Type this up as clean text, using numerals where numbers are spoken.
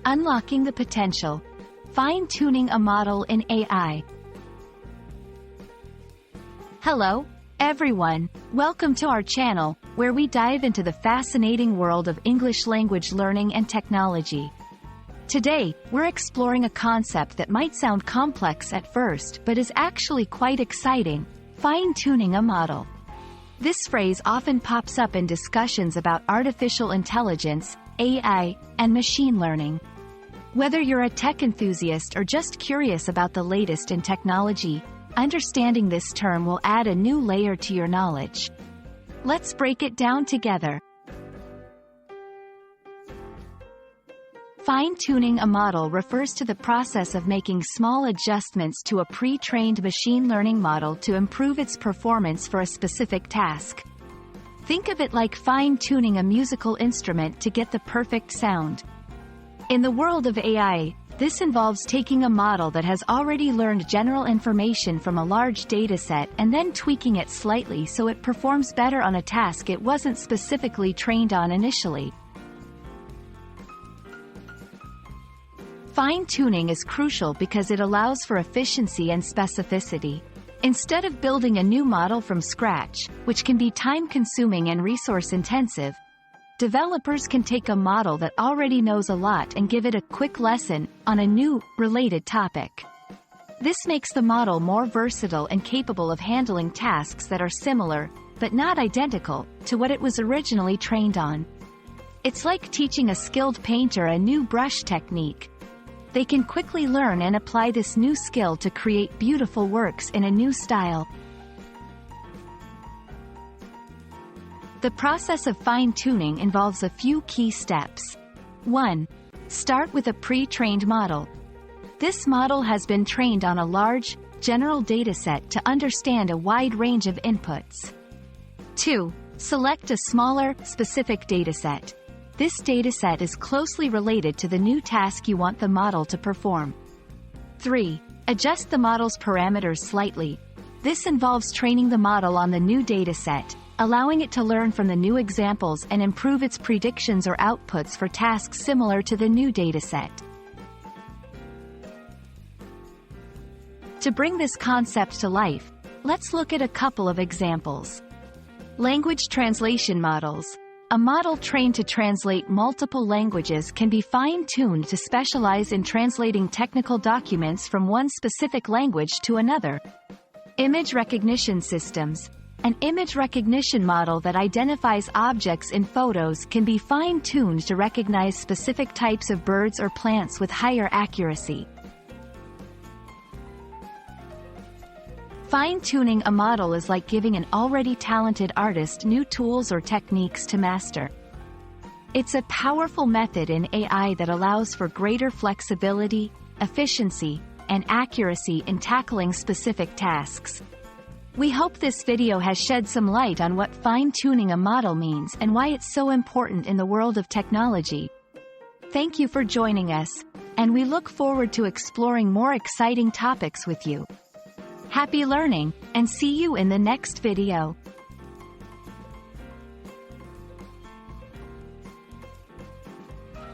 Unlocking the potential. Fine-tuning a model in AI. Hello, everyone. Welcome to our channel, where we dive into the fascinating world of English language learning and technology. Today, we're exploring a concept that might sound complex at first but is actually quite exciting: fine-tuning a model. This phrase often pops up in discussions about artificial intelligence, AI, and machine learning. Whether you're a tech enthusiast or just curious about the latest in technology, understanding this term will add a new layer to your knowledge. Let's break it down together. Fine-tuning a model refers to the process of making small adjustments to a pre-trained machine learning model to improve its performance for a specific task. Think of it like fine-tuning a musical instrument to get the perfect sound. In the world of AI, this involves taking a model that has already learned general information from a large dataset and then tweaking it slightly so it performs better on a task it wasn't specifically trained on initially. Fine-tuning is crucial because it allows for efficiency and specificity. Instead of building a new model from scratch, which can be time-consuming and resource-intensive, developers can take a model that already knows a lot and give it a quick lesson on a new, related topic. This makes the model more versatile and capable of handling tasks that are similar, but not identical, to what it was originally trained on. It's like teaching a skilled painter a new brush technique. They can quickly learn and apply this new skill to create beautiful works in a new style. The process of fine-tuning involves a few key steps. 1. Start with a pre-trained model. This model has been trained on a large, general dataset to understand a wide range of inputs. 2. Select a smaller, specific dataset. This dataset is closely related to the new task you want the model to perform. 3. Adjust the model's parameters slightly. This involves training the model on the new dataset, allowing it to learn from the new examples and improve its predictions or outputs for tasks similar to the new dataset. To bring this concept to life, let's look at a couple of examples. Language translation models. A model trained to translate multiple languages can be fine-tuned to specialize in translating technical documents from one specific language to another. Image recognition systems. An image recognition model that identifies objects in photos can be fine-tuned to recognize specific types of birds or plants with higher accuracy. Fine-tuning a model is like giving an already talented artist new tools or techniques to master. It's a powerful method in AI that allows for greater flexibility, efficiency, and accuracy in tackling specific tasks. We hope this video has shed some light on what fine-tuning a model means and why it's so important in the world of technology. Thank you for joining us, and we look forward to exploring more exciting topics with you. Happy learning, and see you in the next video.